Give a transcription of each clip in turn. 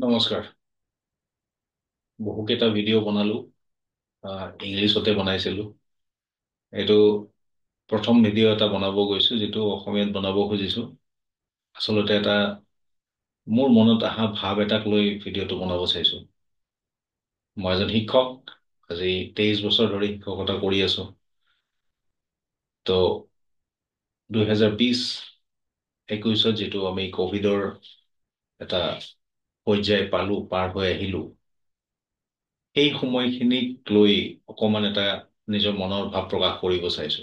নমস্কাৰ। বহুকেইটা ভিডিঅ' বনালোঁ। ইংলিছতে বনাইছিলোঁ। এইটো প্ৰথম ভিডিঅ' এটা বনাব গৈছোঁ, যিটো অসমীয়াত বনাব খুজিছোঁ। আচলতে এটা মোৰ মনত অহা ভাৱ এটাক লৈ ভিডিঅ'টো বনাব চাইছোঁ। মই এজন শিক্ষক। আজি 23 বছৰ ধৰি শিক্ষকতা কৰি আছোঁ। তো 2020-21 যিটো আমি ক'ভিডৰ এটা পৰ্যায় পাৰ হৈ আহিলোঁ, সেই সময়খিনিক লৈ অকণমান এটা নিজৰ মনৰ ভাৱ প্ৰকাশ কৰিব চাইছোঁ।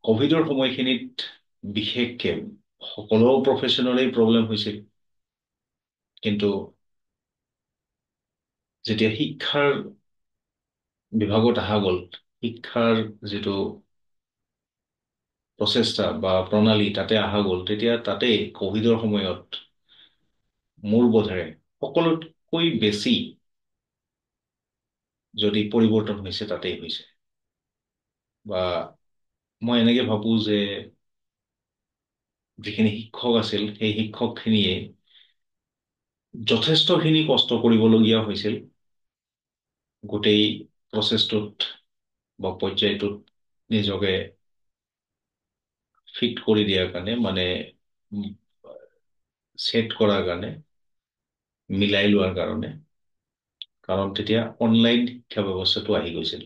ক'ভিডৰ সময়খিনিত বিশেষকে সকলো প্ৰফেশ্যনৰেই প্ৰব্লেম হৈছিল। কিন্তু যেতিয়া শিক্ষাৰ বিভাগত অহা গ'ল, শিক্ষাৰ যিটো প্ৰচেষ্টা বা প্ৰণালী তাতে অহা গ'ল, তেতিয়া তাতে ক'ভিডৰ সময়ত মোৰ বোধেৰে সকলোতকৈ বেছি যদি পৰিৱৰ্তন হৈছে তাতেই হৈছে। বা মই এনেকে ভাবোঁ যে যিখিনি শিক্ষক আছিল, সেই শিক্ষকখিনিয়ে যথেষ্টখিনি কষ্ট কৰিবলগীয়া হৈছিল গোটেই প্ৰচেছটোত বা পৰ্যায়টোত নিজকে ফিট কৰি দিয়াৰ কাৰণে, মানে ছেট কৰাৰ কাৰণে, মিলাই লোৱাৰ কাৰণে। কাৰণ তেতিয়া অনলাইন শিক্ষা ব্যৱস্থাটো আহি গৈছিল।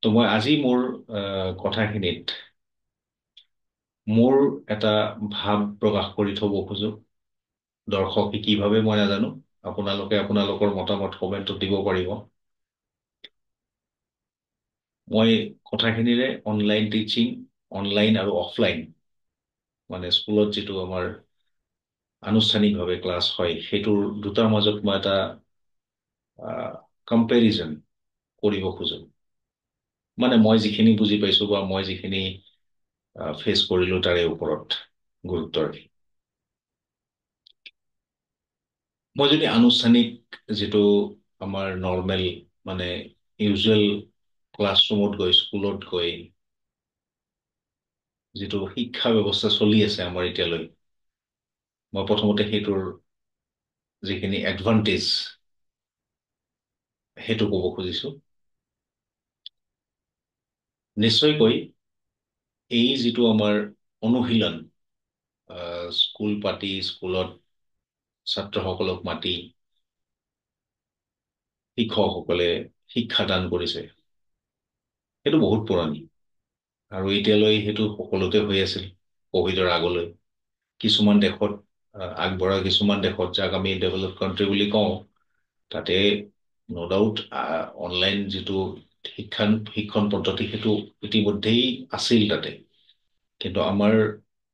তো মই আজি মোৰ কথাখিনিত মোৰ এটা ভাৱ প্ৰকাশ কৰি থব খোজো। দৰ্শকে কি ভাবে মই নাজানো। আপোনালোকে আপোনালোকৰ মতামত কমেণ্টত দিব পাৰিব। মই কথাখিনিৰে অনলাইন টিচিং, অনলাইন আৰু অফলাইন, মানে স্কুলত যিটো আমাৰ আনুষ্ঠানিকভাৱে ক্লাছ হয়, সেইটোৰ দুটাৰ মাজত মই এটা কম্পেৰিজন কৰিব খোজো। মানে মই যিখিনি বুজি পাইছো বা মই যিখিনি ফেচ কৰিলো তাৰে ওপৰত গুৰুত্ব ৰাখি। মই যদি আনুষ্ঠানিক যিটো আমাৰ নৰ্মেল, মানে ইউজুৱেল ক্লাছৰুমত গৈ, স্কুলত গৈ যিটো শিক্ষা ব্যৱস্থা চলি আছে আমাৰ এতিয়ালৈ, মই প্ৰথমতে সেইটোৰ যিখিনি এডভান্টেজ সেইটো ক'ব খুজিছো। নিশ্চয়কৈ এই যিটো আমাৰ অনুশীলন, স্কুল পাতি, স্কুলত ছাত্ৰসকলক মাতি শিক্ষকসকলে শিক্ষাদান কৰিছে, সেইটো বহুত পুৰণি। আৰু এতিয়ালৈ সেইটো সকলোতে হৈ আছিল ক'ভিডৰ আগলৈ। কিছুমান দেশত আগবঢ়া, কিছুমান দেশত, যাক আমি ডেভেলপ কাণ্ট্ৰি বুলি কওঁ, তাতে ন' ডাউট অনলাইন যিটো শিক্ষণ পদ্ধতি সেইটো ইতিমধ্যেই আছিল তাতে। কিন্তু আমাৰ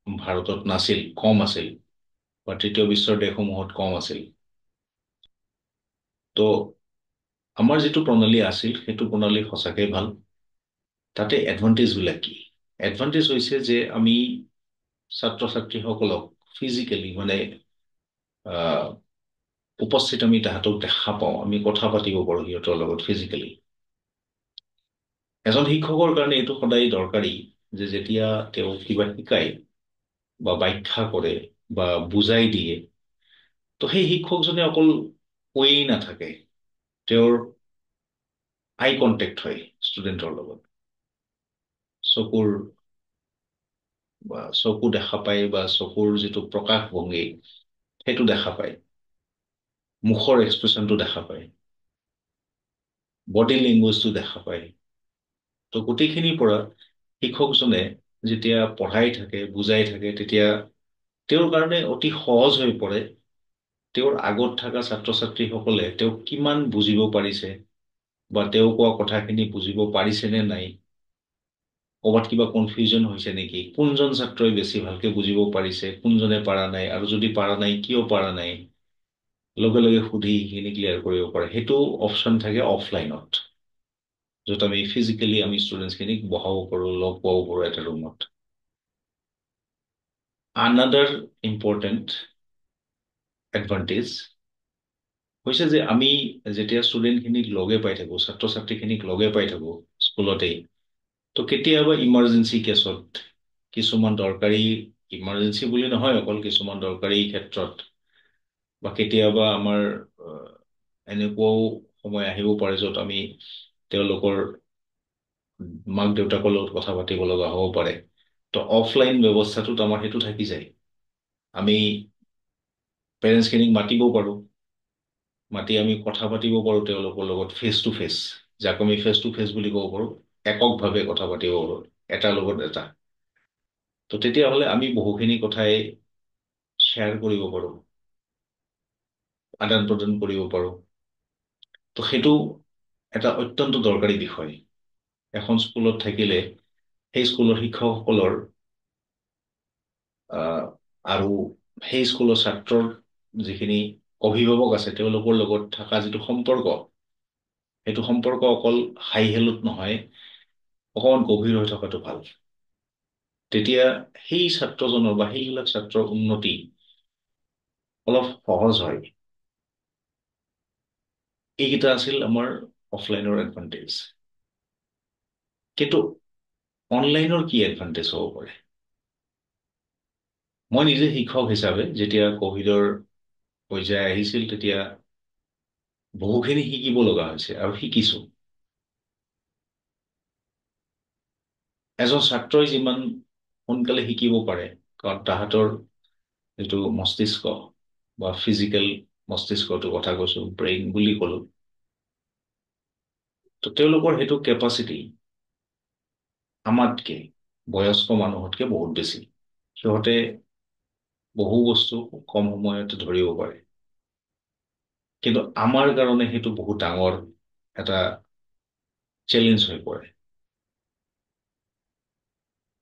ভাৰতত নাছিল, কম আছিল, বা তৃতীয় বিশ্বৰ দেশসমূহত কম আছিল। তো আমাৰ যিটো প্ৰণালী আছিল, সেইটো প্ৰণালী সঁচাকৈ ভাল। তাতে এডভান্টেজবিলাক কি? এডভান্টেজ হৈছে যে আমি ছাত্ৰ ছাত্ৰীসকলক ফিজিকেলি, মানে উপস্থিত আমি তাহাঁতক দেখা পাওঁ, আমি কথা পাতিব পাৰোঁ সিহঁতৰ লগত ফিজিকেলি। এজন শিক্ষকৰ কাৰণে এইটো সদায় দৰকাৰী যে যেতিয়া তেওঁ কিবা শিকায় বা ব্যাখ্যা কৰে বা বুজাই দিয়ে, তো সেই শিক্ষকজনে অকল কৈয়েই নাথাকে, তেওঁৰ আই কণ্টেক্ট হয় ষ্টুডেণ্টৰ লগত। চকুৰ বা চকু দেখা পায়, বা চকুৰ যিটো প্ৰকাশভংগী সেইটো দেখা পায়, মুখৰ এক্সপ্ৰেশ্যনটো দেখা পায়, বডি লেংগুৱেজটো দেখা পায়। তো গোটেইখিনিৰ পৰা শিক্ষকজনে যেতিয়া পঢ়াই থাকে, বুজাই থাকে, তেতিয়া তেওঁৰ কাৰণে অতি সহজ হৈ পৰে তেওঁৰ আগত থকা ছাত্ৰ ছাত্ৰীসকলে তেওঁক কিমান বুজিব পাৰিছে, বা তেওঁ কোৱা কথাখিনি বুজিব পাৰিছে নে নাই, ক'ৰবাত কিবা কনফিউজন হৈছে নেকি, কোনজন ছাত্ৰই বেছি ভালকে বুজিব পাৰিছে, কোনজনে পাৰা নাই, আৰু যদি পাৰা নাই কিয় পাৰা নাই, লগে লগে সুধি সেইখিনি ক্লিয়াৰ কৰিব পাৰে। সেইটো অপশ্যন থাকে অফলাইনত, য'ত আমি ফিজিকেলি আমি ষ্টুডেণ্টছখিনিক বহাব পাৰোঁ, লগ পাব পাৰোঁ এটা ৰুমত। আনাডাৰ ইম্পৰ্টেণ্ট এডভান্টেজ হৈছে যে আমি যেতিয়া ষ্টুডেণ্টখিনিক লগে পাই থাকোঁ, ছাত্ৰ ছাত্ৰীখিনিক লগে পাই থাকোঁ স্কুলতেই, তো কেতিয়াবা ইমাৰ্জেঞ্চি কেছত কিছুমান দৰকাৰী ইমাৰ্জেঞ্চি বুলি নহয়, অকল কিছুমান দৰকাৰী ক্ষেত্ৰত বা কেতিয়াবা আমাৰ এনেকুৱাও সময় আহিব পাৰে য'ত আমি তেওঁলোকৰ মাক দেউতাকৰ লগত কথা পাতিব লগা হ'ব পাৰে। ত' অফলাইন ব্যৱস্থাটোত আমাৰ সেইটো থাকি যায়। আমি পেৰেণ্টছখিনিক মাতিব পাৰোঁ, মাতি আমি কথা পাতিব পাৰোঁ তেওঁলোকৰ লগত ফেচ টু ফেচ, যাক আমি ফেচ টু ফেচ বুলি ক'ব পাৰোঁ, এককভাৱে কথা পাতিব পাৰোঁ, এটাৰ লগত এটা। ত' তেতিয়াহ'লে আমি বহুখিনি কথাই শ্বেয়াৰ কৰিব পাৰোঁ, আদান প্ৰদান কৰিব পাৰোঁ। ত' সেইটো এটা অত্যন্ত দৰকাৰী বিষয়। এখন স্কুলত থাকিলে সেই স্কুলৰ শিক্ষকসকলৰ আহ, আৰু সেই স্কুলৰ ছাত্ৰৰ যিখিনি অভিভাৱক আছে তেওঁলোকৰ লগত থকা যিটো সম্পৰ্ক, সেইটো সম্পৰ্ক অকল হাই হেল্লত নহয়, অকণমান গভীৰ হৈ থকাটো ভাল। তেতিয়া সেই ছাত্ৰজনৰ বা সেইবিলাক ছাত্ৰৰ উন্নতি অলপ সহজ হয়। এইকেইটা আছিল আমাৰ অফলাইনৰ এডভান্টেজ। কিন্তু অনলাইনৰ কি এডভান্টেজ হ'ব পাৰে? মই নিজে শিক্ষক হিচাপে যেতিয়া ক'ভিডৰ পৰ্যায় আহিছিল, তেতিয়া বহুখিনি শিকিব লগা হৈছে আৰু শিকিছো। এজন ছাত্ৰই যিমান সোনকালে শিকিব পাৰে, কাৰণ তাহাঁতৰ যিটো মস্তিষ্ক বা ফিজিকেল মস্তিষ্কটোৰ কথা কৈছো, ব্ৰেইন বুলি ক'লো, ত' তেওঁলোকৰ সেইটো কেপাচিটি আমাতকে, বয়স্ক মানুহতকে বহুত বেছি। সিহঁতে বহু বস্তু কম সময়তে ধৰিব পাৰে। কিন্তু আমাৰ কাৰণে সেইটো বহুত ডাঙৰ এটা চেলেঞ্জ হৈ পৰে।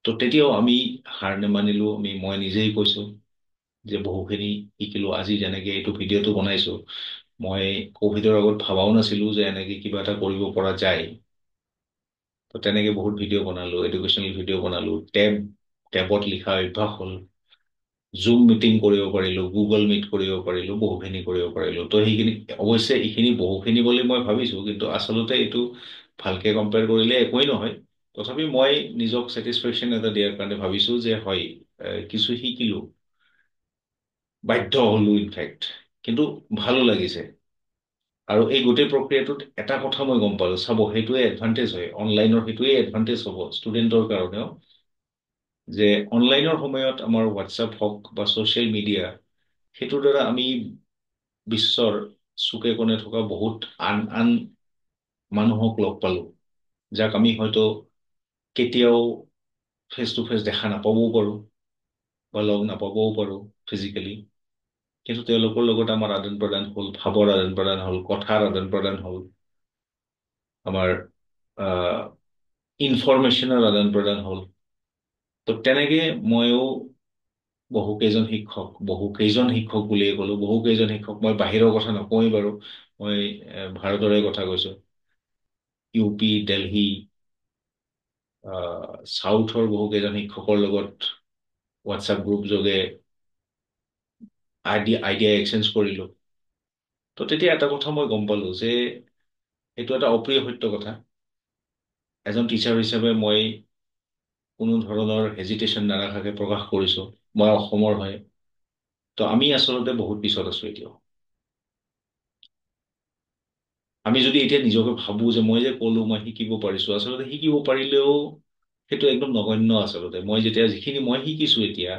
ত' তেতিয়াও আমি হাৰ নেমানিলো, মই নিজেই কৈছো যে বহুখিনি শিকিলো। আজি যেনেকে এইটো ভিডিঅ'টো বনাইছো, মই ক'ভিডৰ আগত ভাবাও নাছিলো যে এনেকে কিবা এটা কৰিব পৰা যায়। ত' তেনেকে বহুত ভিডিঅ' বনালো, এডুকেশ্যনেল ভিডিঅ' বনালো, টেবত লিখা অভ্যাস হ'ল, জুম মিটিং কৰিব পাৰিলো, গুগল মিট কৰিব পাৰিলো, বহুখিনি কৰিব পাৰিলো। ত' সেইখিনি অৱশ্যে এইখিনি বহুখিনি বুলি মই ভাবিছো, কিন্তু আচলতে এইটো ভালকে কম্পেয়াৰ কৰিলে একোৱেই নহয়। তথাপি মই নিজক ছেটিছফেকশ্যন এটা দিয়াৰ কাৰণে ভাবিছো যে হয়, কিছু শিকিলো, বাধ্য হলো ইনফেক্ট, কিন্তু ভালো লাগিছে। আৰু এই গোটেই প্ৰক্ৰিয়াটোত এটা কথা মই গম পালো, চাব সেইটোৱে এডভান্টেজ হয়, অনলাইনৰ সেইটোৱে এডভান্টেজ হ'ব ষ্টুডেণ্টৰ কাৰণেও, যে অনলাইনৰ সময়ত আমাৰ হোৱাটছআপ হওক বা ছ'চিয়েল মিডিয়া, সেইটোৰ দ্বাৰা আমি বিশ্বৰ চুকে কোণে থকা বহুত আন আন মানুহক লগ পালো, যাক আমি হয়তো কেতিয়াও ফেচ টু ফেচ দেখা নাপাবও পাৰোঁ বা লগ নাপাবও পাৰোঁ ফিজিকেলি। কিন্তু তেওঁলোকৰ লগত আমাৰ আদান প্ৰদান হ'ল, ভাৱৰ আদান প্ৰদান হ'ল, কথাৰ আদান প্ৰদান হ'ল, আমাৰ ইনফৰমেশ্যনৰ আদান প্ৰদান হ'ল। ত' তেনেকে ময়ো বহু কেইজন শিক্ষক বুলিয়ে ক'লো, বহু কেইজন শিক্ষক, মই বাহিৰৰ কথা নকওঁৱেই বাৰু, মই ভাৰতৰে কথা কৈছো, ইউ পি, দেলহি, চাউথৰ বহু কেইজন শিক্ষকৰ লগত হোৱাটছআপ গ্ৰুপ যোগে আইডিয়া এক্সচেঞ্জ কৰিলো। ত' তেতিয়া এটা কথা মই গম পালো যে এইটো এটা অপ্ৰিয় সত্য কথা। এজন টিচাৰ হিচাপে মই কোনো ধৰণৰ হেজিটেশ্যন নাৰাখাকে প্ৰকাশ কৰিছো, মই অসমৰ হয়। ত' আমি আচলতে বহুত পিছত আছো এতিয়াও। আমি যদি এতিয়া নিজকে ভাবো যে মই যে ক'লো মই শিকিব পাৰিছো, আচলতে শিকিব পাৰিলেও সেইটো একদম নগণ্য। আচলতে মই যেতিয়া যিখিনি মই শিকিছো এতিয়া,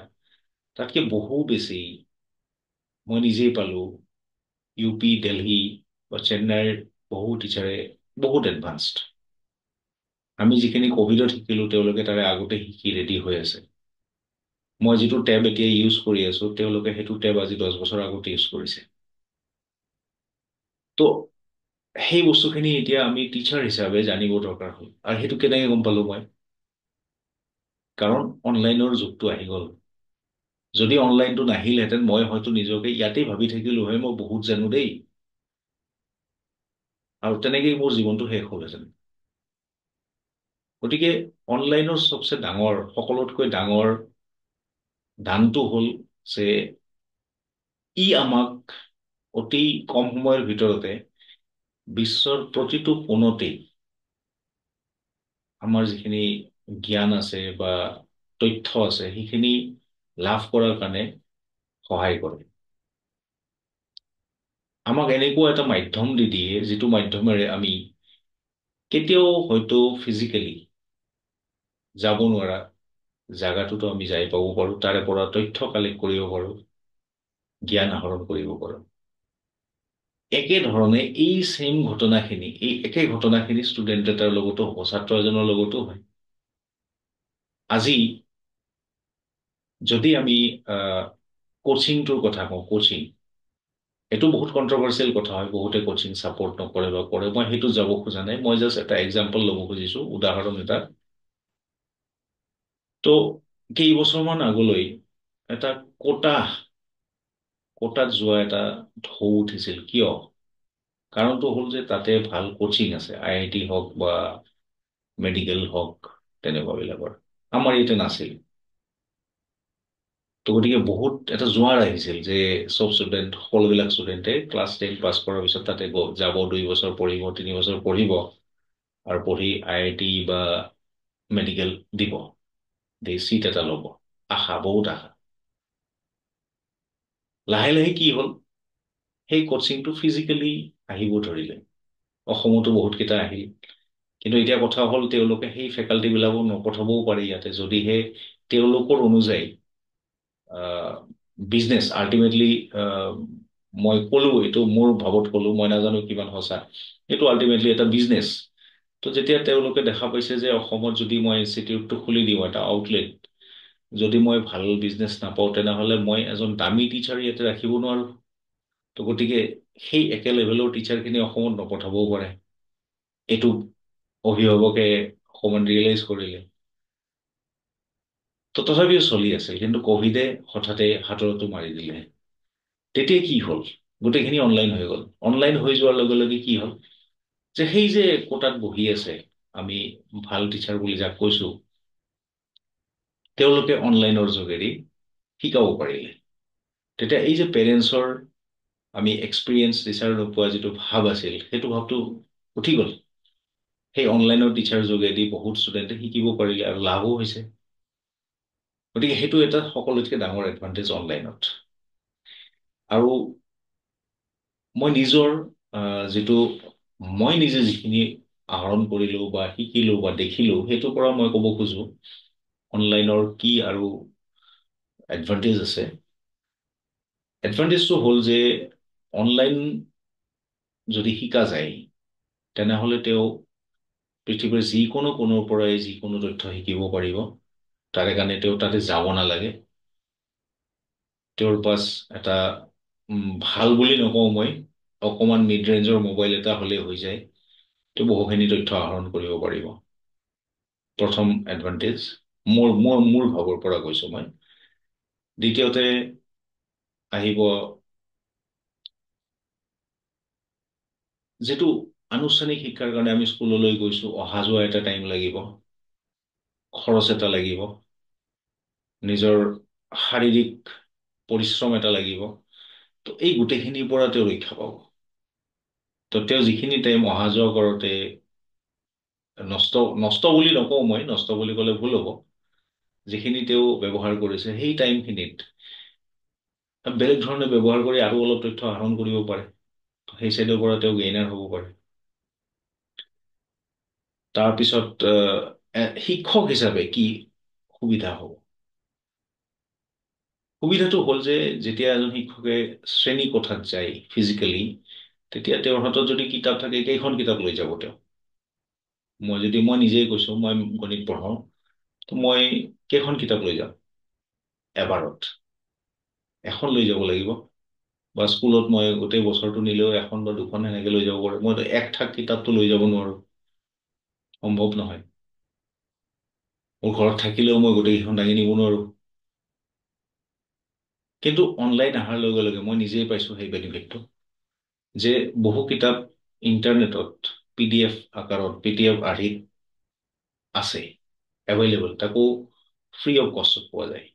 তাতকে বহু বেছি মই নিজেই পালো ইউ পি, দেলহি বা চেন্নাইৰ বহু টিচাৰে বহুত এডভান্সড। আমি যিখিনি ক'ভিডত শিকিলো, তেওঁলোকে তাৰে আগতে শিকি ৰেডি হৈ আছে। মই যিটো টেব এতিয়া ইউজ কৰি আছো, তেওঁলোকে সেইটো টেব আজি 10 বছৰ আগতে ইউজ কৰিছে। ত' সেই বস্তুখিনি এতিয়া আমি টিচাৰ হিচাপে জানিব দৰকাৰ হ'ল। আৰু সেইটো কেনেকে গম পালো মই? কাৰণ অনলাইনৰ যুগটো আহি গ'ল। যদি অনলাইনটো নাহিলহেঁতেন, মই হয়তো নিজকে ইয়াতেই ভাবি থাকিলো হয় মই বহুত জানো দেই, আৰু তেনেকেই মোৰ জীৱনটো শেষ হ'লহেঁতেন। গতিকে অনলাইনৰ চবচে ডাঙৰ, সকলোতকৈ ডাঙৰ দানটো হ'ল যে ই আমাক অতি কম সময়ৰ ভিতৰতে বিশ্বৰ প্ৰতিটো কোণতেই আমাৰ যিখিনি জ্ঞান আছে বা তথ্য আছে সেইখিনি লাভ কৰাৰ কাৰণে সহায় কৰে। আমাক এনেকুৱা এটা মাধ্যম দি দিয়ে যিটো মাধ্যমেৰে আমি কেতিয়াও হয়তো ফিজিকেলি যাব নোৱাৰা জাগাটোতো আমি যাই পাব পাৰোঁ, তাৰে পৰা তথ্য কালেক্ট কৰিব পাৰোঁ, জ্ঞান আহৰণ কৰিব পাৰোঁ। একে ধৰণে এই ছেইম ঘটনাখিনি, এই একে ঘটনাখিনি ষ্টুডেণ্ট এটাৰ লগতো হ'ব, ছাত্ৰ এজনৰ লগতো হয়। আজি যদি আমি কোচিংটোৰ কথা কওঁ, কোচিং এইটো বহুত কন্ট্ৰভাৰ্চিয়েল কথা হয়, বহুতে কোচিং ছাপৰ্ট নকৰে বা কৰে, মই সেইটো যাব খোজা নাই, মই জাষ্ট এটা এক্সাম্পল ল'ব খুজিছো, উদাহৰণ এটা। তো কেইবছৰমান আগলৈ এটা কোটা কোটাত যোৱা এটা ঢৌ উঠিছিল। কিয়? কাৰণটো হ'ল যে তাতে ভাল কোচিং আছে, IIT হওক বা মেডিকেল হওক, তেনেকুৱা বিলাকৰ। আমাৰ ইয়াতে নাছিল। তো গতিকে বহুত এটা জোৱাৰ আহিছিল যে চব ষ্টুডেণ্ট, সকলোবিলাক ষ্টুডেণ্টে ক্লাছ 10 পাছ কৰাৰ পিছত তাতে যাব, 2 বছৰ পঢ়িব, 3 বছৰ পঢ়িব, আৰু পঢ়ি IIT বা মেডিকেল দিব, দি চিট এটা ল'ব। আশা, বহুত আশা। লাহে লাহে কি হ'ল, সেই কোচিংটো ফিজিকেলি আহিব ধৰিলে। অসমতো বহুত কেইটা আহিল। কিন্তু এতিয়া কথা হ'ল তেওঁলোকে সেই ফেকাল্টি বিলাকো নপঠাবও পাৰে ইয়াতে, যদিহে তেওঁলোকৰ অনুযায়ী বিজনেছ আল্টিমেটলি, মই ক'লো, এইটো মোৰ ভাৱত ক'লো, মই নাজানো কিমান সঁচা, এইটো আল্টিমেটলি এটা বিজনেছ। তো যেতিয়া তেওঁলোকে দেখা পাইছে যে অসমত যদি মই ইনষ্টিটিউটটো খুলি দিওঁ, এটা আউটলেট, যদি মই ভাল বিজনেছ নাপাওঁ, তেনেহ'লে মই এজন দামী টিচাৰ ইয়াতে ৰাখিব নোৱাৰো। তো গতিকে সেই একে লেভেলৰ টিচাৰখিনি অসমত নপঠাবও পাৰে। এইটো অভিভাৱকে অকণমান ৰিয়েলাইজ কৰিলে। তো তথাপিও চলি আছিল, কিন্তু কভিডে হঠাতে হাতৰটো মাৰি দিলে। তেতিয়া কি হ'ল? গোটেইখিনি অনলাইন হৈ গ'ল। অনলাইন হৈ যোৱাৰ লগে লগে কি হ'ল, যে সেই যে কোটাত বহি আছে, আমি ভাল টিচাৰ বুলি যাক কৈছো, তেওঁলোকে অনলাইনৰ যোগেদি শিকাব পাৰিলে। তেতিয়া এই যে পেৰেণ্টছৰ আমি এক্সপিৰিয়েঞ্চ টিচাৰ নোপোৱা যিটো ভাৱ আছিল, সেইটো ভাৱটো উঠি গ'ল। সেই অনলাইনৰ টিচাৰ যোগেদি বহুত ষ্টুডেণ্টে শিকিব পাৰিলে আৰু লাভো হৈছে। গতিকে সেইটো এটা সকলোতকৈ ডাঙৰ এডভান্টেজ অনলাইনত। আৰু মই নিজৰ যিটো, মই নিজে যিখিনি আহৰণ কৰিলো বা শিকিলো বা দেখিলো, সেইটোৰ পৰা মই ক'ব খোজো অনলাইনৰ কি আৰু এডভান্টেজ আছে। এডভান্টেজটো হ'ল যে অনলাইন যদি শিকা যায়, তেনেহ'লে তেওঁ পৃথিৱীৰ যিকোনো কোণৰ পৰাই যিকোনো তথ্য শিকিব পাৰিব। তাৰে কাৰণে তেওঁ তাতে যাব নালাগে। তেওঁৰ পাছ এটা ভাল বুলি নকওঁ মই, অকণমান মিড ৰেঞ্জৰ মোবাইল এটা হ'লে হৈ যায়, তেওঁ বহুখিনি তথ্য আহৰণ কৰিব পাৰিব। প্ৰথম এডভান্টেজ, মোৰ ভাৱৰ পৰা কৈছো মই। দ্বিতীয়তে আহিব যিটো আনুষ্ঠানিক শিক্ষাৰ কাৰণে আমি স্কুললৈ গৈছো, অহা যোৱা এটা টাইম লাগিব, খৰচ এটা লাগিব, নিজৰ শাৰীৰিক পৰিশ্ৰম এটা লাগিব। তো এই গোটেইখিনিৰ পৰা তেওঁ ৰক্ষা পাব। তো তেওঁ যিখিনি টাইম অহা যোৱা কৰোঁতে নষ্ট, নষ্ট বুলি নকওঁ মই, নষ্ট বুলি ক'লে ভুল হ'ব, যিখিনি তেওঁ ব্যৱহাৰ কৰিছে সেই টাইমখিনিত বেলেগ ধৰণে ব্যৱহাৰ কৰি আৰু অলপ তথ্য আহৰণ কৰিব পাৰে। সেই চাইডৰ পৰা তেওঁ গেইনাৰ হ'ব পাৰে। তাৰপিছত শিক্ষক হিচাপে কি সুবিধা হ'ব? সুবিধাটো হ'ল যে যেতিয়া এজন শিক্ষকে শ্ৰেণী কোঠাত যায় ফিজিকেলি, তেতিয়া তেওঁৰ হাতত যদি কিতাপ থাকে, কেইখন কিতাপ লৈ যাব তেওঁ? মই নিজেই কৈছো, মই গণিত পঢ়াওঁ, তো মই কেইখন কিতাপ লৈ যাম এবাৰত? এখন লৈ যাব লাগিব। বা স্কুলত মই গোটেই বছৰটো নিলেও এখন বা দুখন এনেকে লৈ যাব পাৰোঁ। মইতো এক ঠাক কিতাপটো লৈ যাব নোৱাৰো, সম্ভৱ নহয়। মোৰ ঘৰত থাকিলেও মই গোটেইকেইখন দাঙি নিব নোৱাৰো। কিন্তু অনলাইন অহাৰ লগে লগে মই নিজেই পাইছো সেই বেনিফিটটো, যে বহু কিতাপ ইণ্টাৰনেটত PDF আকাৰত, PDF আৰ্হিত আছে, এভেইলেবল, তাকো ফ্ৰী অফ কষ্টত পোৱা যায়।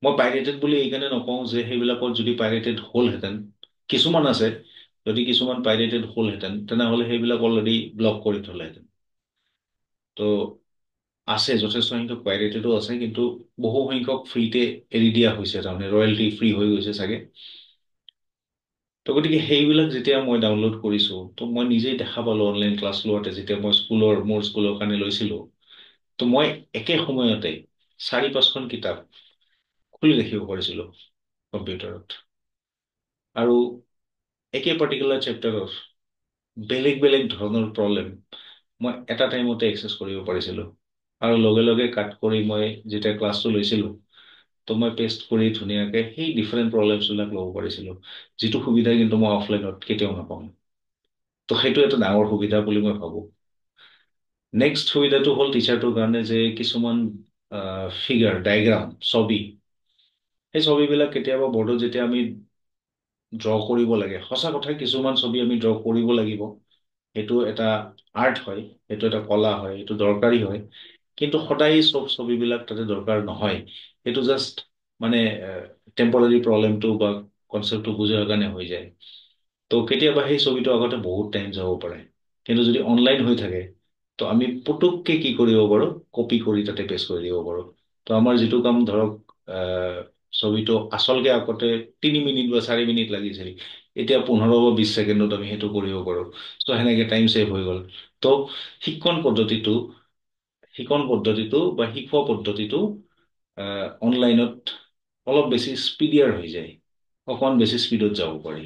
মই পাইৰেটেড বুলি এইকাৰণে নকওঁ যে সেইবিলাকত যদি পাইৰেটেড হ'লহেঁতেন, কিছুমান আছে, যদি কিছুমান পাইৰেটেড হ'লহেঁতেন, তেনেহ'লে সেইবিলাক অলৰেডি ব্লক কৰি থলেহেঁতেন। তো আছে, যথেষ্ট সংখ্যক পাইৰেটেডো আছে, কিন্তু বহু সংখ্যক ফ্ৰীতে এৰি দিয়া হৈছে, তাৰমানে ৰয়েলটি ফ্ৰী হৈ গৈছে চাগে। তো গতিকে সেইবিলাক যেতিয়া মই ডাউনলোড কৰিছোঁ, তো মই নিজেই দেখা পালোঁ অনলাইন ক্লাছ লোৱাতে, যেতিয়া মই মোৰ স্কুলৰ কাৰণে লৈছিলোঁ, তো মই একে সময়তে 4-5খন কিতাপ খুলি ৰাখিব পাৰিছিলোঁ কম্পিউটাৰত। আৰু একে পাৰ্টিকুলাৰ চেপ্টাৰৰ বেলেগ বেলেগ ধৰণৰ প্ৰব্লেম মই এটা টাইমতে একচেছ কৰিব পাৰিছিলোঁ। আৰু লগে লগে কাট কৰি মই যেতিয়া ক্লাছটো লৈছিলোঁ, তো মই পেষ্ট কৰি ধুনীয়াকৈ সেই ডিফাৰেণ্ট প্ৰব্লেমছবিলাক ল'ব পাৰিছিলোঁ, যিটো সুবিধা কিন্তু মই অফলাইনত কেতিয়াও নাপাওঁ। তো সেইটো এটা ডাঙৰ সুবিধা বুলি মই ভাবোঁ। নেক্সট সুবিধাটো হ'ল টিচাৰটোৰ কাৰণে, যে কিছুমান ফিগাৰ, ডায়েগ্ৰাম, ছবি, সেই ছবিবিলাক কেতিয়াবা বৰ্ডত যেতিয়া আমি ড্ৰ কৰিব লাগে, সঁচা কথা কিছুমান ছবি আমি ড্ৰ কৰিব লাগিব, সেইটো এটা আৰ্ট হয়, সেইটো এটা কলা হয়, সেইটো দৰকাৰী হয়। কিন্তু সদায় চব ছবিবিলাক তাতে দৰকাৰ নহয়। সেইটো জাষ্ট মানে টেম্পৰাৰী প্ৰব্লেমটো বা কনচেপ্টটো বুজাৰ কাৰণে হৈ যায়। তো কেতিয়াবা সেই ছবিটো আগতে বহুত টাইম যাব পাৰে, কিন্তু যদি অনলাইন হৈ থাকে, তো আমি পুতুককে কি কৰিব পাৰোঁ, কপি কৰি তাতে পেষ্ট কৰি দিব পাৰোঁ। তো আমাৰ যিটো কাম ধৰক আহ, ছবিটো আচলকে আগতে 3 মিনিট বা 4 মিনিট লাগিছিল, এতিয়া 15 বা 20 ছেকেণ্ডত আমি সেইটো কৰিব পাৰোঁ। ত' সেনেকে টাইম ছেভ হৈ গ'ল। তো শিক্ষণ পদ্ধতিটো শিকণ পদ্ধতিটো বা শিকোৱা পদ্ধতিটো অনলাইনত অলপ বেছি স্পীডিয়াৰ হৈ যায়, অকণমান বেছি স্পীডত যাব পাৰি।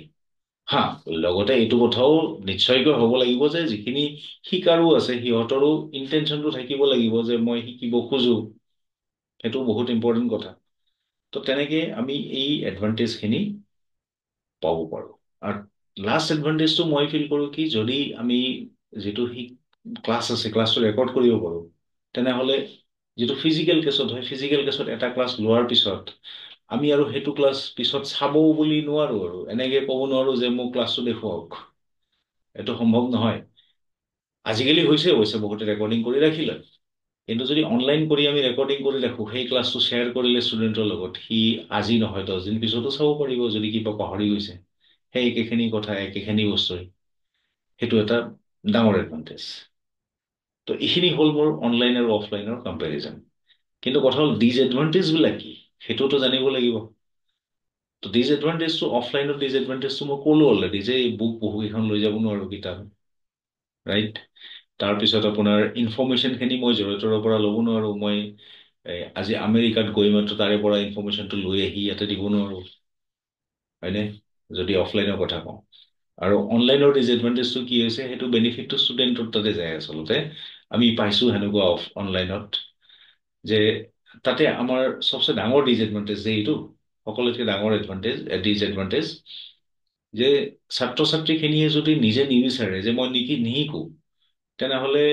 হা, লগতে এইটো কথাও নিশ্চয়কৈ হ'ব লাগিব যে যিখিনি শিকাৰো আছে সিহঁতৰো ইণ্টেনশ্যনটো থাকিব লাগিব যে মই শিকিব খোজো। সেইটো বহুত ইম্পৰ্টেণ্ট কথা। তো তেনেকে আমি এই এডভান্টেজখিনি পাব পাৰোঁ। আৰু লাষ্ট এডভান্টেজটো মই ফিল কৰোঁ কি, যদি আমি যিটো ক্লাছ আছে ক্লাছটো ৰেকৰ্ড কৰিব পাৰোঁ, তেনেহ'লে যিটো ফিজিকেল কেছত হয়, ফিজিকেল কেছত এটা ক্লাছ লোৱাৰ পিছত আমি আৰু সেইটো ক্লাছ পিছত চাবও বুলি নোৱাৰো, আৰু এনেকে ক'ব নোৱাৰো যে মোক ক্লাছটো দেখুৱাওক। এইটো সম্ভৱ নহয়। আজিকালি হৈছে বহুতে ৰেকৰ্ডিং কৰি ৰাখিলে, কিন্তু যদি অনলাইন কৰি আমি ৰেকৰ্ডিং কৰি ৰাখোঁ, সেই ক্লাছটো শ্বেয়াৰ কৰিলে ষ্টুডেণ্টৰ লগত, সি আজি নহয় 10 দিন পিছতো চাব পাৰিব যদি কিবা পাহৰি গৈছে। সেই একেখিনি কথা, একেখিনি বস্তুৱে, সেইটো এটা ডাঙৰ এডভান্টেজ। তো এইখিনি হ'ল মোৰ অনলাইন আৰু অফলাইনৰ কম্পেৰিজন। কিন্তু কথা হ'ল ডিজএডভান্টেজবিলাক কি, সেইটোতো জানিব লাগিব। তো ডিজএডভান্টেজটো, অফলাইনৰ ডিজএডভান্টেজটো মই ক'লো অলৰেডি, যে এই বুক বহুকেইখন লৈ যাব নোৱাৰো কিতাপ, ৰাইট? তাৰপিছত আপোনাৰ ইনফৰ্মেশ্যনখিনি মই য'ৰে ত'ৰে পৰা ল'ব নোৱাৰো। মই আজি আমেৰিকাত গৈ মাত্ৰ তাৰে পৰা ইনফৰ্মেশ্যনটো লৈ আহি ইয়াতে দিব নোৱাৰো, হয়নে? যদি অফলাইনৰ কথা কওঁ। আৰু অনলাইনৰ ডিজএডভান্টেজটো কি হৈছে, সেইটো বেনিফিটটো ষ্টুডেণ্টৰ তাতে যায় আচলতে। আমি পাইছোঁ সেনেকুৱা অনলাইনত, যে তাতে আমাৰ চবচে ডাঙৰ ডিজএডভান্টেজ যে এইটো, সকলোতকৈ ডাঙৰ ডিজএডভান্টেজ, যে ছাত্ৰ ছাত্ৰীখিনিয়ে যদি নিজে নিবিচাৰে যে মই নিশিকো, তেনেহ'লে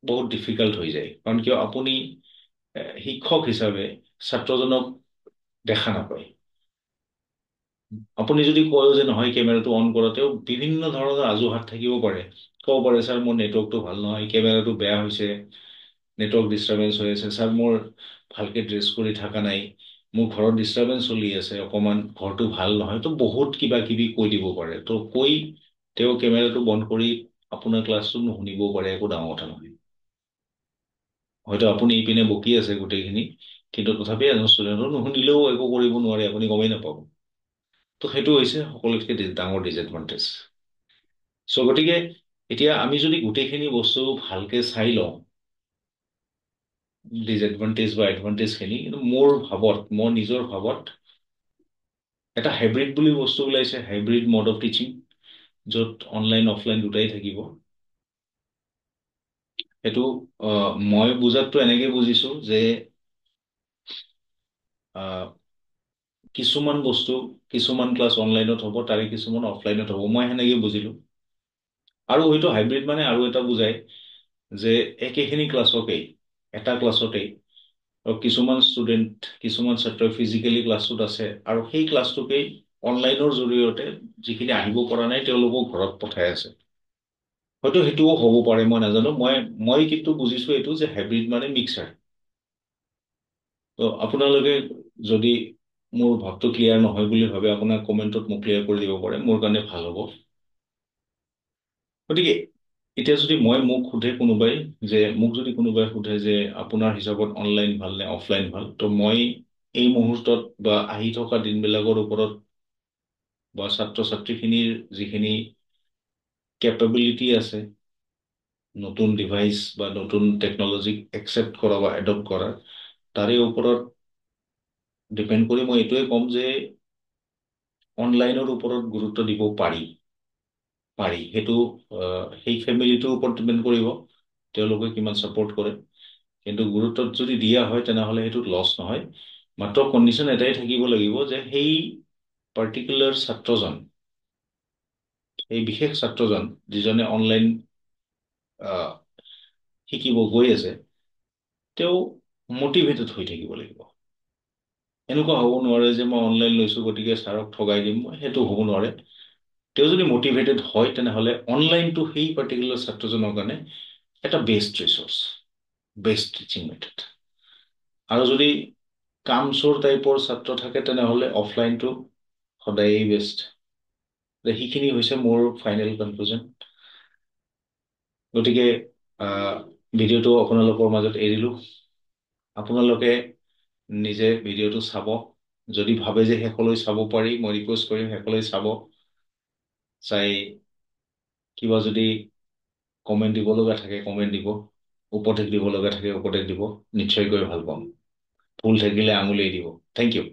বহুত ডিফিকাল্ট হৈ যায়। কাৰণ কিয়, আপুনি শিক্ষক হিচাপে ছাত্ৰজনক দেখা নাপায়। আপুনি যদি কয় যে নহয় কেমেৰাটো অন কৰাতেও বিভিন্ন ধৰণৰ অজুহাত থাকিব পাৰে। ক'ব পাৰে, ছাৰ মোৰ নেটৱৰ্কটো ভাল নহয়, কেমেৰাটো বেয়া হৈছে, নেটৱৰ্ক ডিষ্টাৰ্বেঞ্চ হৈ আছে, ছাৰ মোৰ ভালকে ড্ৰেছ কৰি থকা নাই, মোৰ ঘৰত ডিষ্টাৰ্বেঞ্চ চলি আছে অকণমান, ঘৰটো ভাল নহয়, তো বহুত কিবা কিবি কৈ দিব পাৰে। তো কৈ তেওঁ কেমেৰাটো বন্ধ কৰি আপোনাৰ ক্লাছটো নুশুনিবও পাৰে, একো ডাঙৰ কথা নহয়। হয়তো আপুনি ইপিনে বকি আছে গোটেইখিনি, কিন্তু তথাপি এজন ষ্টুডেণ্টৰ নুশুনিলেও একো কৰিব নোৱাৰে, আপুনি গমেই নাপাব। তো সেইটো হৈছে সকলোতকৈ ডাঙৰ ডিজএডভান্টেজ। চ' গতিকে এতিয়া আমি যদি গোটেইখিনি বস্তু ভালকে চাই লওঁ, ডিজএডভান্টেজ বা এডভান্টেজখিনি, কিন্তু মোৰ নিজৰ ভাৱত এটা হাইব্ৰিড বুলি বস্তু ওলাইছে, হাইব্ৰিড মড অফ টিচিং, য'ত অনলাইন অফলাইন দুটাই থাকিব। সেইটো মই বুজাতটো এনেকে বুজিছো যে আহ, কিছুমান বস্তু, কিছুমান ক্লাছ অনলাইনত হ'ব, তাৰে কিছুমান অফলাইনত হ'ব, মই সেনেকে বুজিলো। আৰু হয়তো হাইব্ৰিড মানে আৰু এটা বুজায় যে একেখিনি ক্লাছকেই, এটা ক্লাছতেই কিছুমান ষ্টুডেণ্ট, কিছুমান ছাত্ৰ ফিজিকেলি ক্লাছটোত আছে, আৰু সেই ক্লাছটোকেই অনলাইনৰ জৰিয়তে যিখিনি আহিব পৰা নাই তেওঁলোকক ঘৰত পঠাই আছে। হয়তো সেইটোও হ'ব পাৰে, মই নাজানো। মই কিন্তু বুজিছো এইটো যে হাইব্ৰিড মানে মিক্সাৰ। তো আপোনালোকে যদি মোৰ ভাৱটো ক্লিয়াৰ নহয় বুলি ভাবে, আপোনাৰ কমেণ্টত মোক ক্লিয়াৰ কৰি দিব পাৰে, মোৰ কাৰণে ভাল হ'ব। গতিকে এতিয়া যদি মোক সোধে কোনোবাই, মোক যদি কোনোবাই সোধে যে আপোনাৰ হিচাপত অনলাইন ভাল নে অফলাইন ভাল, তো মই এই মুহূৰ্তত বা আহি থকা দিনবিলাকৰ ওপৰত বা ছাত্ৰ ছাত্ৰীখিনিৰ যিখিনি কেপেবিলিটি আছে, নতুন ডিভাইচ বা নতুন টেকনলজিক একচেপ্ট কৰা বা এডপ্ট কৰা, তাৰে ওপৰত ডিপেণ্ড কৰি মই এইটোৱে ক'ম যে অনলাইনৰ ওপৰত গুৰুত্ব দিব পাৰি। পাৰি সেইটো সেই ফেমিলিটোৰ ওপৰত ডিপেণ্ড কৰিব, তেওঁলোকে কিমান ছাপোৰ্ট কৰে। কিন্তু গুৰুত্বত যদি দিয়া হয় তেনেহ'লে সেইটোত লছ নহয়। মাত্ৰ কণ্ডিশ্যন এটাই থাকিব লাগিব যে সেই পাৰ্টিকুলাৰ ছাত্ৰজন, এই বিশেষ ছাত্ৰজন যিজনে অনলাইন শিকিব গৈ আছে, তেওঁ মটিভেটেড হৈ থাকিব লাগিব। এনেকুৱা হ'ব নোৱাৰে যে মই অনলাইন লৈছোঁ গতিকে ছাৰক ঠগাই দিম, সেইটো হ'ব নোৱাৰে। তেওঁ যদি মটিভেটেড হয় তেনেহ'লে অনলাইনটো সেই পাৰ্টিকুলাৰ ছাত্ৰজনৰ কাৰণে এটা best research, best teaching method. আৰু যদি কামচোৰ টাইপৰ ছাত্ৰ থাকে তেনেহ'লে অফলাইনটো সদায়েই বেষ্ট। সেইখিনি হৈছে মোৰ ফাইনেল কনক্লুজন। গতিকে আহ, ভিডিঅ'টো আপোনালোকৰ মাজত এৰিলোঁ। আপোনালোকে নিজে ভিডিঅ'টো চাব। যদি ভাবে যে শেষলৈ চাব পাৰি, মই ৰিকুৱেষ্ট কৰিম শেষলৈ চাব। চাই কিবা যদি কমেণ্ট দিব লগা থাকে কমেণ্ট দিব, উপদেশ দিব লগা থাকে উপদেশ দিব, নিশ্চয়কৈ ভাল পাম। ভুল থাকিলে আঙুলিয়াই দিব। Thank U.